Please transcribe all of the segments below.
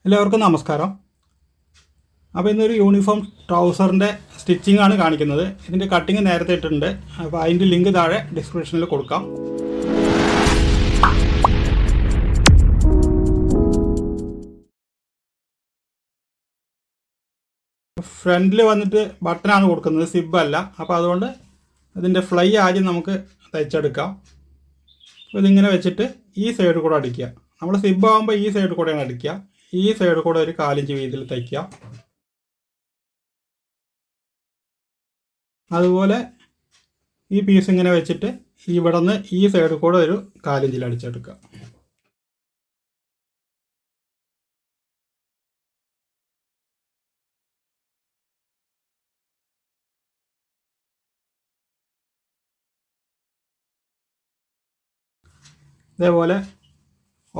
എല്ലാവർക്കും നമസ്കാരം. അപ്പോൾ ഇന്നൊരു യൂണിഫോം ട്രൗസറിൻ്റെ സ്റ്റിച്ചിങ് ആണ് കാണിക്കുന്നത്. ഇതിൻ്റെ കട്ടിങ് നേരത്തെ ഇട്ടിട്ടുണ്ട്. അപ്പോൾ അതിൻ്റെ ലിങ്ക് താഴെ ഡിസ്ക്രിപ്ഷനിൽ കൊടുക്കാം. ഫ്രണ്ടിൽ വന്നിട്ട് ബട്ടനാണ് കൊടുക്കുന്നത്, സിബ് അല്ല. അപ്പോൾ അതുകൊണ്ട് ഇതിൻ്റെ ഫ്ലൈ ആദ്യം നമുക്ക് തയ്ച്ചെടുക്കാം. അപ്പോൾ ഇതിങ്ങനെ വെച്ചിട്ട് ഈ സൈഡ് കൂടെ അടിക്കുക. നമ്മൾ സിബ് ആകുമ്പോൾ ഈ സൈഡ് കൂടെയാണ് അടിക്കുക. ഈ സൈഡ് കൂടെ ഒരു 4 ഇഞ്ച് വീതിയിൽ തയ്ക്കുക. അതുപോലെ ഈ പീസ് ഇങ്ങനെ വെച്ചിട്ട് ഇവിടെ നിന്ന് ഈ സൈഡ് കൂടെ ഒരു 4 ഇഞ്ചിൽ അടിച്ചെടുക്കുക. ഇതേപോലെ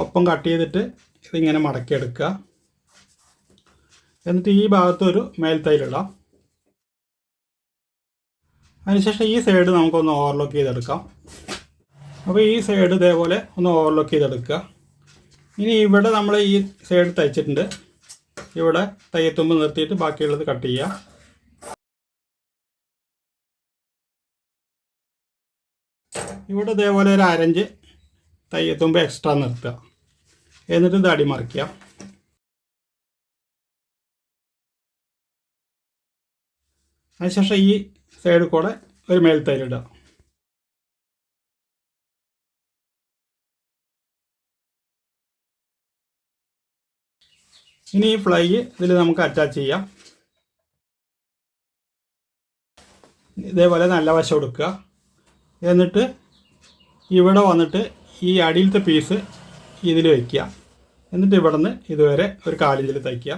ഒപ്പം കട്ട് ചെയ്തിട്ട് ഇതിങ്ങനെ മടക്കിയെടുക്കുക. എന്നിട്ട് ഈ ഭാഗത്തൊരു മേൽത്തൈലിടാം. അതിനുശേഷം ഈ സൈഡ് നമുക്കൊന്ന് ഓവർലോക്ക് ചെയ്തെടുക്കാം. അപ്പോൾ ഈ സൈഡ് ഇതേപോലെ ഒന്ന് ഓവർലോക്ക് ചെയ്തെടുക്കുക. ഇനി ഇവിടെ നമ്മൾ ഈ സൈഡ് തയ്ച്ചിട്ടുണ്ട്. ഇവിടെ തയ്യത്തുമ്പ് നിർത്തിയിട്ട് ബാക്കിയുള്ളത് കട്ട് ചെയ്യുക. ഇവിടെ ഇതേപോലെ ഒരു 1/2 ഇഞ്ച് തയ്യത്തുമ്പ് എക്സ്ട്രാ നിർത്തുക. എന്നിട്ട് ഇത് അടിമറിക്കുക. അതിനുശേഷം ഈ സൈഡിൽ കൂടെ ഒരു മേൽത്തൈലിടുക. ഇനി ഈ ഫ്ലൈ ഇതിൽ നമുക്ക് അറ്റാച്ച് ചെയ്യാം. ഇതേപോലെ നല്ല വശം കൊടുക്കുക. എന്നിട്ട് ഇവിടെ വന്നിട്ട് ഈ അടിയിലത്തെ പീസ് ഇതിൽ വയ്ക്കുക. എന്നിട്ട് ഇവിടെ നിന്ന് ഇതുവരെ ഒരു 4 ഇഞ്ചിൽ തയ്ക്കുക.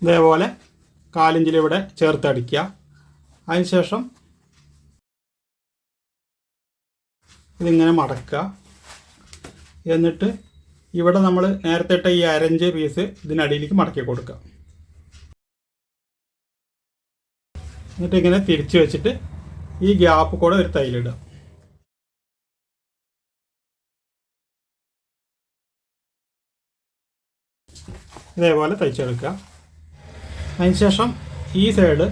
ഇതേപോലെ 4 ഇഞ്ചിൽ ഇവിടെ ചേർത്ത് അടിക്കുക. അതിനുശേഷം ഇതിങ്ങനെ മടക്കുക. എന്നിട്ട് ഇവിടെ നമ്മൾ നേരത്തെ ഇട്ട ഈ 1/2 ഇഞ്ച് പീസ് ഇതിനടിയിലേക്ക് മടക്കി കൊടുക്കുക. എന്നിട്ട് ഇങ്ങനെ തിരിച്ച് വെച്ചിട്ട് ഈ ഗ്യാപ്പ് കൂടെ ഒരു തയ്യലിടുക. ഇതേപോലെ തയ്ച്ചെടുക്കുക. അതിനുശേഷം ഈ സൈഡ്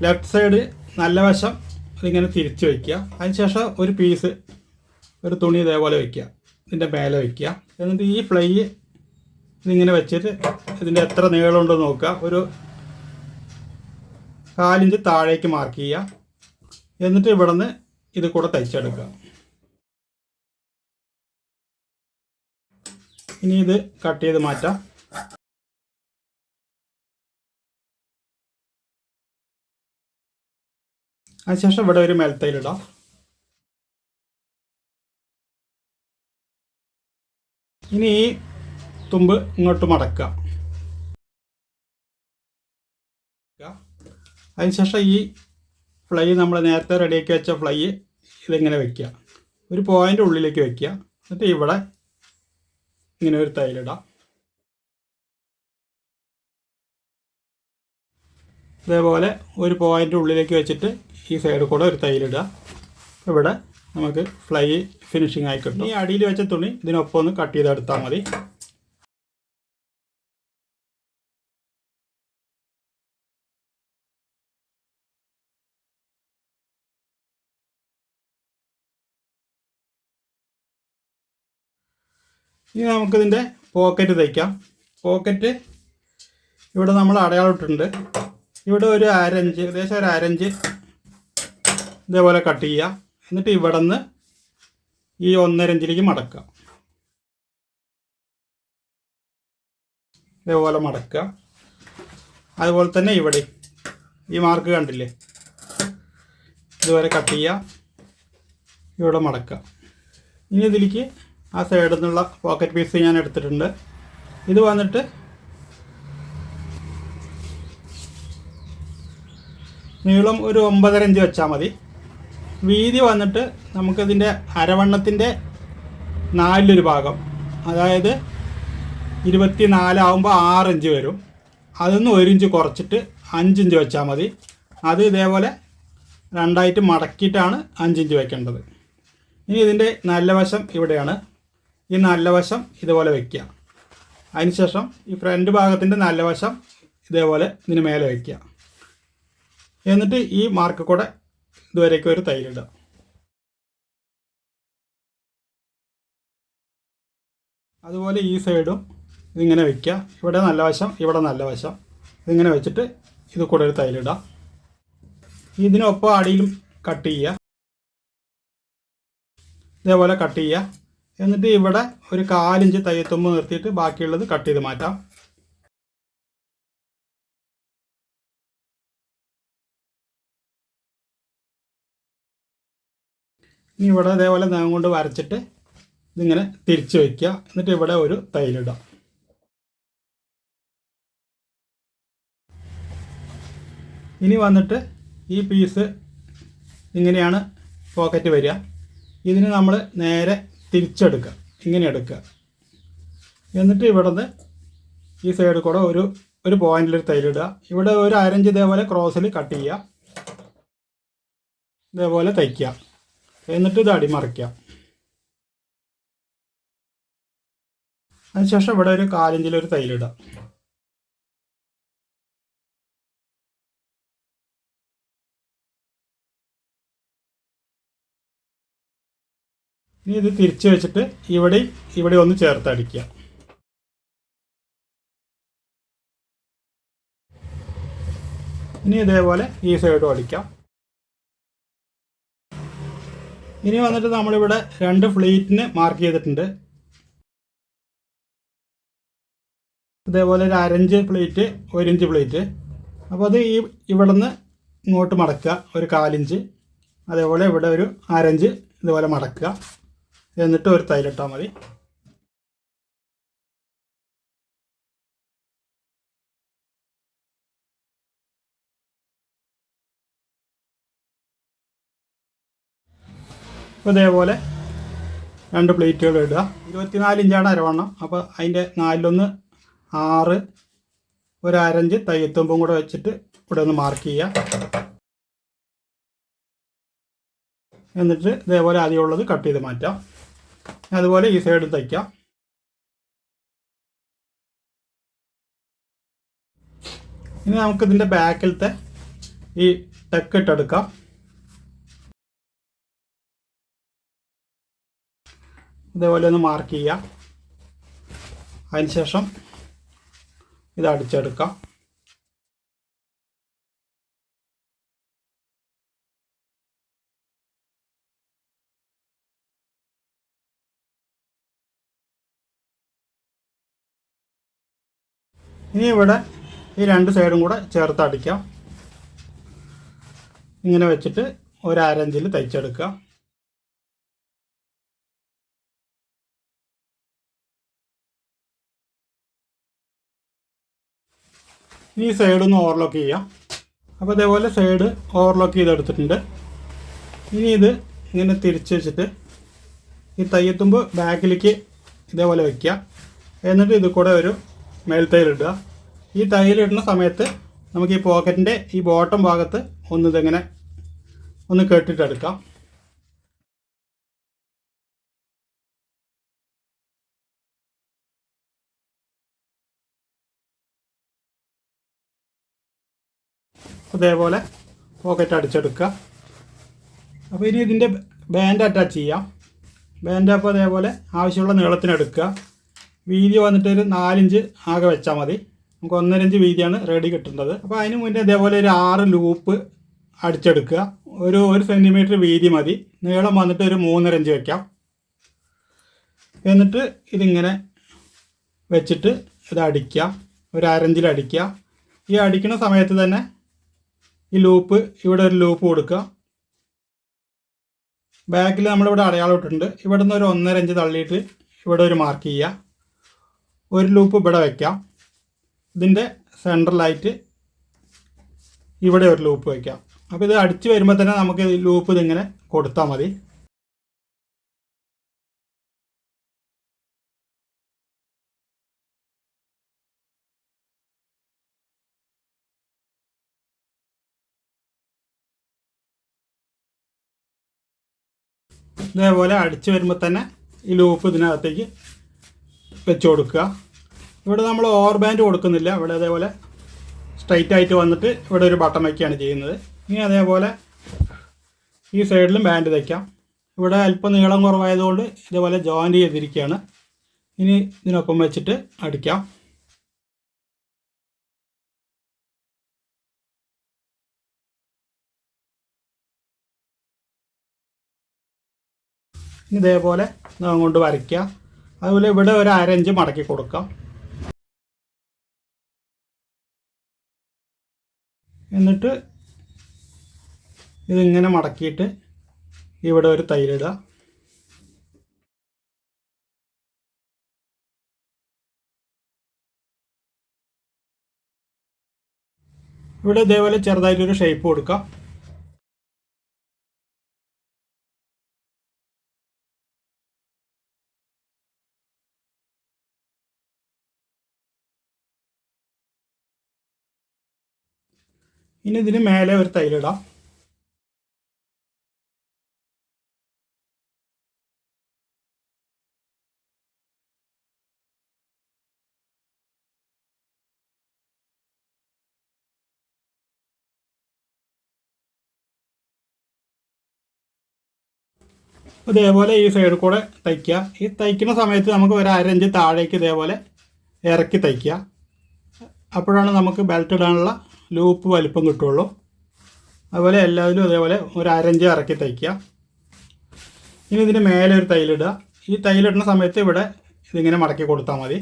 ലെഫ്റ്റ് സൈഡ് നല്ല വശം ഇതിങ്ങനെ തിരിച്ച് വയ്ക്കുക. അതിനുശേഷം ഒരു പീസ് ഒരു തുണി ഇതേപോലെ വയ്ക്കുക, ഇതിൻ്റെ മേലെ വയ്ക്കുക. എന്നിട്ട് ഈ ഫ്ലൈ ഇതിങ്ങനെ വെച്ചിട്ട് ഇതിൻ്റെ എത്ര നീളമുണ്ടെന്ന് നോക്കുക. ഒരു 4 ഇഞ്ച് താഴേക്ക് മാർക്ക് ചെയ്യുക. എന്നിട്ട് ഇവിടെ നിന്ന് ഇത് കൂടെ തയ്ച്ചെടുക്കുക. ഇനി ഇത് കട്ട് ചെയ്ത് മാറ്റാം. അതിനുശേഷം ഇവിടെ ഒരു മേൽത്തൈലിടാം. ഇനി ഈ തുമ്പ് ഇങ്ങോട്ട് മടക്കുക. അതിനുശേഷം ഈ ഫ്ലൈ നമ്മൾ നേരത്തെ റെഡിയാക്കി വെച്ച ഫ്ലൈ ഇതിങ്ങനെ വയ്ക്കുക. ഒരു പോയിൻ്റ് ഉള്ളിലേക്ക് വയ്ക്കുക. എന്നിട്ട് ഇവിടെ ഇങ്ങനെ ഒരു തൈലിടാം. ഇതേപോലെ ഒരു പോയിൻ്റ് ഉള്ളിലേക്ക് വെച്ചിട്ട് ഈ സൈഡിൽ കൂടെ ഒരു തൈലിടുക. ഇവിടെ നമുക്ക് ഫ്ലൈ ഫിനിഷിംഗ് ആയി കിട്ടും. ഈ അടിയിൽ വെച്ച തുണി ഇതിനൊപ്പം ഒന്ന് കട്ട് ചെയ്തെടുത്താൽ മതി. ഇനി നമുക്കിതിൻ്റെ പോക്കറ്റ് തയ്ക്കാം. പോക്കറ്റ് ഇവിടെ നമ്മൾ അടയാളം ഇട്ടിട്ടുണ്ട്. ഇവിടെ ഒരു 1/2 ഇഞ്ച്, ഏകദേശം ഒരു 1/2 ഇഞ്ച് ഇതേപോലെ കട്ട് ചെയ്യുക. എന്നിട്ട് ഇവിടെ നിന്ന് ഈ 1.5 ഇഞ്ചിലേക്ക് മടക്കുക. ഇതേപോലെ മടക്കുക. അതുപോലെ തന്നെ ഇവിടെ ഈ മാർക്ക് കണ്ടില്ലേ, ഇതുവരെ കട്ട് ചെയ്യുക. ഇവിടെ മടക്കുക. ഇനി ഇതിലേക്ക് ആ സൈഡിൽ നിന്നുള്ള പോക്കറ്റ് പീസ് ഞാൻ എടുത്തിട്ടുണ്ട്. ഇത് വന്നിട്ട് നീളം ഒരു 9.5 ഇഞ്ച് വെച്ചാൽ മതി. വീതി വന്നിട്ട് നമുക്കിതിൻ്റെ അരവണ്ണത്തിൻ്റെ 4 ഭാഗം, അതായത് 24 ആകുമ്പോൾ 6 ഇഞ്ച് വരും. അതൊന്ന് 1 ഇഞ്ച് കുറച്ചിട്ട് 5 ഇഞ്ച് വെച്ചാൽ മതി. അത് ഇതേപോലെ രണ്ടായിട്ട് മടക്കിയിട്ടാണ് 5 ഇഞ്ച് വെക്കേണ്ടത്. ഇനി ഇതിൻ്റെ നല്ല വശം ഇവിടെയാണ്. ഈ നല്ല വശം ഇതുപോലെ വയ്ക്കുക. അതിനുശേഷം ഈ ഫ്രണ്ട് ഭാഗത്തിൻ്റെ നല്ല വശം ഇതേപോലെ ഇതിന് മേലെ വയ്ക്കുക. എന്നിട്ട് ഈ മാർക്ക് കൂടെ ഇതുവരേക്കും ഒരു തൈലിടുക. അതുപോലെ ഈ സൈഡും ഇതിങ്ങനെ വയ്ക്കുക. ഇവിടെ നല്ല വശം, ഇവിടെ നല്ല വശം, ഇതിങ്ങനെ വെച്ചിട്ട് ഇത് കൂടെ ഒരു തൈലിടുക. ഇതിനൊപ്പം അടിയിലും കട്ട് ചെയ്യുക. ഇതേപോലെ കട്ട് ചെയ്യുക. എന്നിട്ട് ഇവിടെ ഒരു 4 ഇഞ്ച് തയ്യത്തുമ്പ് നിർത്തിയിട്ട് ബാക്കിയുള്ളത് കട്ട് ചെയ്ത് മാറ്റാം. ഇനി ഇവിടെ ഇതേപോലെ നഖം കൊണ്ട് വരച്ചിട്ട് ഇതിങ്ങനെ തിരിച്ച് വയ്ക്കുക. എന്നിട്ട് ഇവിടെ ഒരു തൈലിടാം. ഇനി വന്നിട്ട് ഈ പീസ് ഇങ്ങനെയാണ് പോക്കറ്റ് വരിക. ഇതിന് നമ്മൾ നേരെ തിരിച്ചെടുക്കുക, ഇങ്ങനെ എടുക്കുക. എന്നിട്ട് ഇവിടുന്ന് ഈ സൈഡിൽ കൂടെ ഒരു പോയിന്റിലൊരു തൈലിടുക. ഇവിടെ ഒരു 1/2 ഇഞ്ച് ഇതേപോലെ ക്രോസിൽ കട്ട് ചെയ്യുക. ഇതേപോലെ തയ്ക്കുക. എന്നിട്ട് ഇത് അടിമറിക്കുക. അതിനുശേഷം ഇവിടെ ഒരു 4 ഇഞ്ചിലൊരു തൈലിടുക. ഇനി ഇത് തിരിച്ച് വെച്ചിട്ട് ഇവിടെ ഒന്ന് ചേർത്ത് അടിക്കുക. ഇനി ഇതേപോലെ ഈ സൈഡും അടിക്കാം. ഇനി വന്നിട്ട് നമ്മളിവിടെ 2 ഫ്ലീറ്റിന് മാർക്ക് ചെയ്തിട്ടുണ്ട്. ഇതേപോലെ ഒരു 1/2 ഇഞ്ച് പ്ലേറ്റ്, 1 ഇഞ്ച് പ്ലേറ്റ്. അപ്പോൾ അത് ഇവിടെ നിന്ന് ഇങ്ങോട്ട് മടക്കുക ഒരു 4 ഇഞ്ച്. അതേപോലെ ഇവിടെ ഒരു 1/2 ഇഞ്ച് ഇതുപോലെ മടക്കുക. എന്നിട്ട് ഒരു തൈലിട്ടാൽ മതി. അപ്പോൾ ഇതേപോലെ 2 പ്ലേറ്റുകൾ ഇടുക. 24 ഇഞ്ചാണ് അരവണ്ണം. അപ്പോൾ അതിൻ്റെ 4 6, ഒരു 1/2 ഇഞ്ച് തയ്യത്തുമ്പും കൂടെ വെച്ചിട്ട് ഇവിടെ ഒന്ന് മാർക്ക് ചെയ്യുക. എന്നിട്ട് ഇതേപോലെ ആദ്യമുള്ളത് കട്ട് ചെയ്ത് മാറ്റാം. അതുപോലെ ഈ സൈഡ് തയ്ക്കാം. ഇനി നമുക്കിതിൻ്റെ ബാക്കിലത്തെ ഈ ടെക്ക് ഇട്ടെടുക്കാം. ഇതേപോലെ ഒന്ന് മാർക്ക് ചെയ്യാം. അതിനുശേഷം ഇത് അടിച്ചെടുക്കാം. ഇനി ഇവിടെ ഈ 2 സൈഡും കൂടെ ചേർത്ത് അടിക്കാം. ഇങ്ങനെ വെച്ചിട്ട് ഒരു 1/2 ഇഞ്ചിൽ തയ്ച്ചെടുക്കുക. ഇനി ഈ സൈഡൊന്ന് ഓവർലോക്ക് ചെയ്യാം. അപ്പോൾ ഇതേപോലെ സൈഡ് ഓവർലോക്ക് ചെയ്തെടുത്തിട്ടുണ്ട്. ഇനി ഇത് ഇങ്ങനെ തിരിച്ച് വെച്ചിട്ട് ഈ തയ്യത്തുമ്പ് ബാക്കിലേക്ക് ഇതേപോലെ വയ്ക്കുക. എന്നിട്ട് ഇത് കൂടെ ഒരു മേൽത്തൈലിടുക. ഈ തൈലിടുന്ന സമയത്ത് നമുക്ക് ഈ പോക്കറ്റിൻ്റെ ഈ ബോട്ടം ഭാഗത്ത് ഇതിങ്ങനെ ഒന്ന് കെട്ടിട്ടെടുക്കാം. അതേപോലെ പോക്കറ്റ് അടിച്ചെടുക്കുക. അപ്പോൾ ഇനി ഇതിൻ്റെ ബാൻഡ് അറ്റാച്ച് ചെയ്യാം. ബാൻഡ് അപ്പോൾ അതേപോലെ ആവശ്യമുള്ള നീളത്തിനെടുക്കുക. വീതി വന്നിട്ട് ഒരു 4 ഇഞ്ച് ആകെ വെച്ചാൽ മതി. നമുക്ക് 1.5 ഇഞ്ച് വീതിയാണ് റെഡി കിട്ടുന്നത്. അപ്പോൾ അതിന് മുന്നേ ഇതേപോലെ ഒരു 6 ലൂപ്പ് അടിച്ചെടുക്കുക. ഒരു 1 സെൻറ്റിമീറ്റർ വീതി മതി. നീളം വന്നിട്ട് ഒരു 3.5 ഇഞ്ച് വയ്ക്കാം. എന്നിട്ട് ഇതിങ്ങനെ വെച്ചിട്ട് ഇത് അടിക്കുക. ഒരു 1/2 ഇഞ്ചിൽ അടിക്കുക. ഈ അടിക്കുന്ന സമയത്ത് തന്നെ ഈ ലൂപ്പ് ഇവിടെ ഒരു ലൂപ്പ് കൊടുക്കുക. ബാക്കിൽ നമ്മളിവിടെ അടയാളം ഇട്ടിട്ടുണ്ട്. ഇവിടെ നിന്ന് ഒരു 1.5 ഇഞ്ച് തള്ളിയിട്ട് ഇവിടെ ഒരു മാർക്ക് ചെയ്യുക. ഒരു ലൂപ്പ് ഇവിടെ വയ്ക്കാം. ഇതിൻ്റെ സെൻട്രലായിട്ട് ഇവിടെ ഒരു ലൂപ്പ് വയ്ക്കാം. അപ്പോൾ ഇത് അടിച്ച് വരുമ്പോൾ തന്നെ നമുക്ക് ഈ ലൂപ്പ് ഇതിങ്ങനെ കൊടുത്താൽ മതി. ഇതേപോലെ അടിച്ച് വരുമ്പോൾ തന്നെ ഈ ലൂപ്പ് ഇതിനകത്തേക്ക് വെച്ച് കൊടുക്കുക. ഇവിടെ നമ്മൾ ഓവർ ബാൻഡ് കൊടുക്കുന്നില്ല. ഇവിടെ അതേപോലെ സ്ട്രൈറ്റ് ആയിട്ട് വന്നിട്ട് ഇവിടെ ഒരു ബട്ടൺ വയ്ക്കുകയാണ് ചെയ്യുന്നത്. ഇനി അതേപോലെ ഈ സൈഡിലും ബാൻഡ് തയ്ക്കാം. ഇവിടെ അല്പം നീളം കുറവായതുകൊണ്ട് ഇതേപോലെ ജോയിൻ്റ് ചെയ്തിരിക്കുകയാണ്. ഇനി ഇതിനൊപ്പം വെച്ചിട്ട് അടിക്കാം. ഇതേപോലെ കൊണ്ട് വരയ്ക്കുക. അതുപോലെ ഇവിടെ ഒരു 1/2 ഇഞ്ച് മടക്കി കൊടുക്കാം. എന്നിട്ട് ഇതിങ്ങനെ മടക്കിയിട്ട് ഇവിടെ ഒരു തയ്യലിടുക. ഇവിടെ ഇതേപോലെ ചെറുതായിട്ടൊരു ഷേപ്പ് കൊടുക്കാം. ഇനി ഇതിന് മേലെ ഒരു തയ്യലിടാം. ഇതേപോലെ ഈ സൈഡിൽ കൂടെ തയ്ക്കുക. ഈ തയ്ക്കുന്ന സമയത്ത് നമുക്ക് ഒരു 1/2 ഇഞ്ച് താഴേക്ക് ഇതേപോലെ ഇറക്കി തയ്ക്കുക. അപ്പോഴാണ് നമുക്ക് ബെൽറ്റ് ഇടാനുള്ള ലൂപ്പ് വലിപ്പം കിട്ടുള്ളൂ. അതുപോലെ എല്ലാത്തിലും ഇതേപോലെ ഒരു 1/2 ഇഞ്ച് ഇറക്കി തയ്ക്കുക. ഇനി ഇതിന് മേലെ ഒരു തയ്യലിടുക. ഈ തയ്യലിടുന്ന സമയത്ത് ഇവിടെ ഇതിങ്ങനെ മടക്കി കൊടുത്താൽ മതി.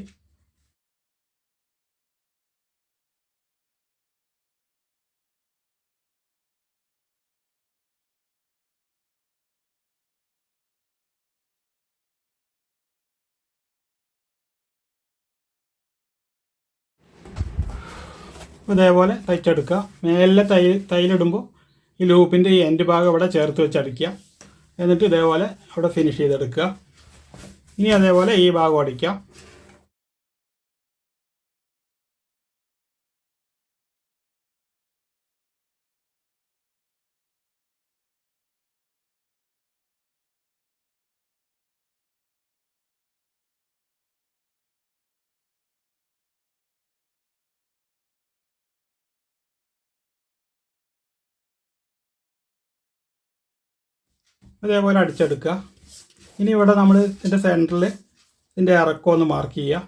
ഇതേപോലെ തയ്ച്ചെടുക്കുക. മേലെ തയ്യലിടുമ്പോൾ ഈ ലൂപ്പിൻ്റെ ഈ എൻഡ് ഭാഗം ഇവിടെ ചേർത്ത് വെച്ചടിക്കുക. എന്നിട്ട് ഇതേപോലെ അവിടെ ഫിനിഷ് ചെയ്തെടുക്കുക. ഇനി അതേപോലെ ഈ ഭാഗം അടിക്കാം. അതേപോലെ അടിച്ചെടുക്കുക. ഇനി ഇവിടെ നമ്മൾ ഇതിൻ്റെ സെൻറ്ററിൽ ഇതിൻ്റെ ഇറക്കം ഒന്ന് മാർക്ക് ചെയ്യുക.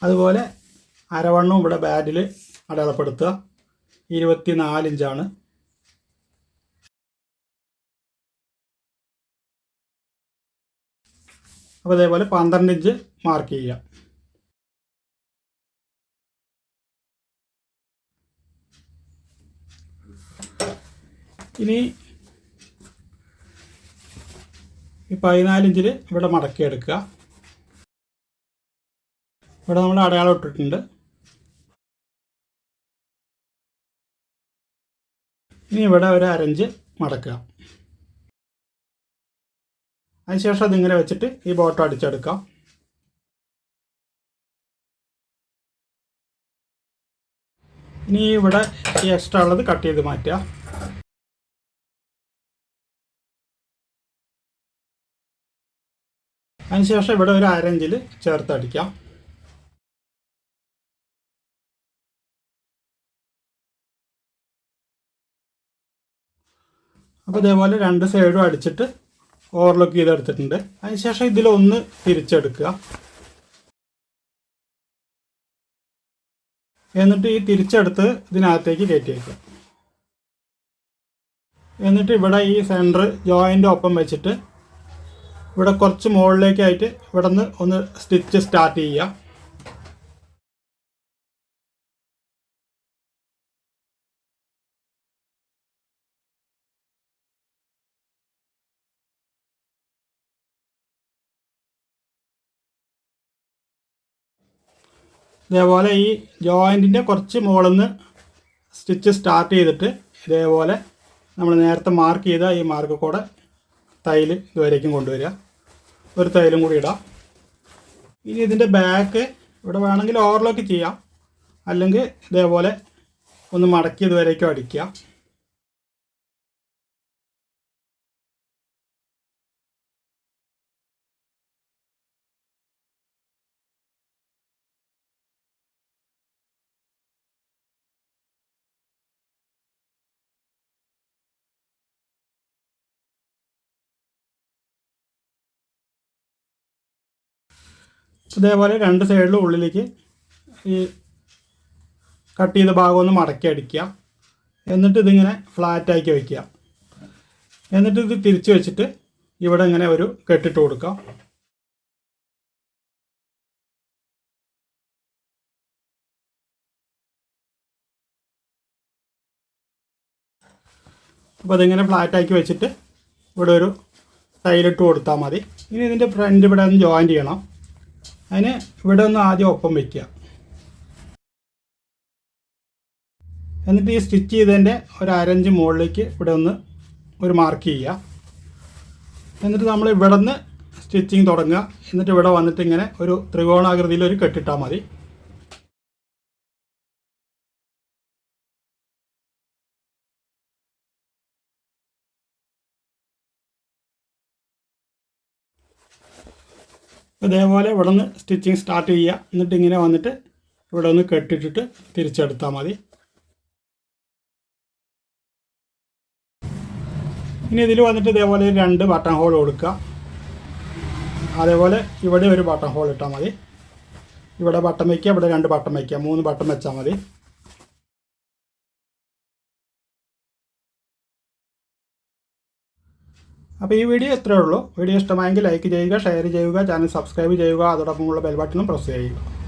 അതുപോലെ അരവണ്ണം ഇവിടെ ബാഡിൽ അടയാളപ്പെടുത്തുക. 24 ഇഞ്ചാണ്. അപ്പോൾ അതേപോലെ 12 ഇഞ്ച് മാർക്ക് ചെയ്യുക. ഇനി ഈ 14 ഇഞ്ചിൽ ഇവിടെ മടക്കി എടുക്കുക. ഇവിടെ നമ്മൾ അടയാളം ഇട്ടിട്ടുണ്ട്. ഇനി ഇവിടെ ഒരു 1/2 ഇഞ്ച് മടക്കുക. അതിനുശേഷം അതിങ്ങനെ വെച്ചിട്ട് ഈ ബോട്ടം അടിച്ചെടുക്കാം. ഇനി ഇവിടെ ഈ എക്സ്ട്രാ ഉള്ളത് കട്ട് ചെയ്ത് മാറ്റുക. അതിനുശേഷം ഇവിടെ ഒരു 1/2 ഇഞ്ചിൽ ചേർത്തടിക്കാം. അപ്പോൾ ഇതേപോലെ 2 സൈഡും അടിച്ചിട്ട് ഓവർലോക്ക് ചെയ്തെടുത്തിട്ടുണ്ട്. അതിനുശേഷം ഇതിലൊന്ന് തിരിച്ചെടുക്കുക. എന്നിട്ട് ഈ തിരിച്ചെടുത്ത് ഇതിനകത്തേക്ക് കയറ്റി വയ്ക്കുക. എന്നിട്ട് ഇവിടെ ഈ സെൻറ്റർ ജോയിൻ്റ് ഒപ്പം വെച്ചിട്ട് ഇവിടെ കുറച്ച് മുകളിലേക്കായിട്ട് ഇവിടെ നിന്ന് ഒന്ന് സ്റ്റിച്ച് സ്റ്റാർട്ട് ചെയ്യുക. ഇതേപോലെ ഈ ജോയിൻറ്റിൻ്റെ കുറച്ച് മുകളിൽ നിന്ന് സ്റ്റിച്ച് സ്റ്റാർട്ട് ചെയ്തിട്ട് ഇതേപോലെ നമ്മൾ നേരത്തെ മാർക്ക് ചെയ്ത ഈ മാർക്ക് കൂടെ തയ്യൽ ഇതുവരേക്കും കൊണ്ടുവരിക. ഒരു തയ്യലും കൂടി ഇടാം. ഇനി ഇതിൻ്റെ ബാക്ക് ഇവിടെ വേണമെങ്കിൽ ഓവർലോക്ക് ചെയ്യാം, അല്ലെങ്കിൽ ഇതേപോലെ ഒന്ന് മടക്കി ഇതുവരേക്കും അടിക്കുക. ഇതേപോലെ രണ്ട് സൈഡിലും ഉള്ളിലേക്ക് ഈ കട്ട് ചെയ്ത ഭാഗം ഒന്ന് മടക്കി അടിക്കുക. എന്നിട്ട് ഇതിങ്ങനെ ഫ്ലാറ്റാക്കി വയ്ക്കുക. എന്നിട്ട് ഇത് തിരിച്ച് വെച്ചിട്ട് ഇവിടെ ഇങ്ങനെ ഒരു കെട്ടിട്ട് കൊടുക്കാം. അപ്പോൾ അതിങ്ങനെ ഫ്ലാറ്റാക്കി വെച്ചിട്ട് ഇവിടെ ഒരു ടൈലിട്ട് കൊടുത്താൽ മതി. ഇനി ഇതിൻ്റെ ഫ്രണ്ട് ഇവിടെ ഒന്ന് ജോയിൻ ചെയ്യണം. അതിന് ഇവിടെ ഒന്ന് ആദ്യം ഒപ്പം വയ്ക്കുക. എന്നിട്ട് ഈ സ്റ്റിച്ച് ചെയ്തതിൻ്റെ ഒരു അരഞ്ച് മുകളിലേക്ക് ഇവിടെ ഒന്ന് ഒരു മാർക്ക് ചെയ്യുക. എന്നിട്ട് നമ്മൾ ഇവിടെ നിന്ന് സ്റ്റിച്ചിങ് തുടങ്ങുക. എന്നിട്ട് ഇവിടെ വന്നിട്ട് ഇങ്ങനെ ഒരു ത്രികോണാകൃതിയിൽ ഒരു കെട്ടിട്ടാൽ മതി. ഇതേപോലെ ഇവിടെ നിന്ന് സ്റ്റിച്ചിങ് സ്റ്റാർട്ട് ചെയ്യുക. എന്നിട്ട് ഇങ്ങനെ വന്നിട്ട് ഇവിടെ ഒന്ന് കെട്ടിട്ടിട്ട് തിരിച്ചെടുത്താൽ മതി. ഇനി ഇതിൽ വന്നിട്ട് ഇതേപോലെ 2 ബട്ടൺ ഹോൾ കൊടുക്കുക. അതേപോലെ ഇവിടെ ഒരു ബട്ടൺ ഹോൾ ഇട്ടാൽ മതി. ഇവിടെ ബട്ടൺ വയ്ക്കുക, ഇവിടെ 2 ബട്ടൺ വയ്ക്കുക, 3 ബട്ടൺ വെച്ചാൽ മതി. അപ്പോൾ ഈ വീഡിയോ ഇത്രയേ ഉള്ളൂ. വീഡിയോ ഇഷ്ടമായെങ്കിൽ ലൈക്ക് ചെയ്യുക, ഷെയർ ചെയ്യുക, ചാനൽ സബ്സ്ക്രൈബ് ചെയ്യുക, അതോടൊപ്പമുള്ള ബെൽ ബട്ടണും പ്രസ് ചെയ്യുക.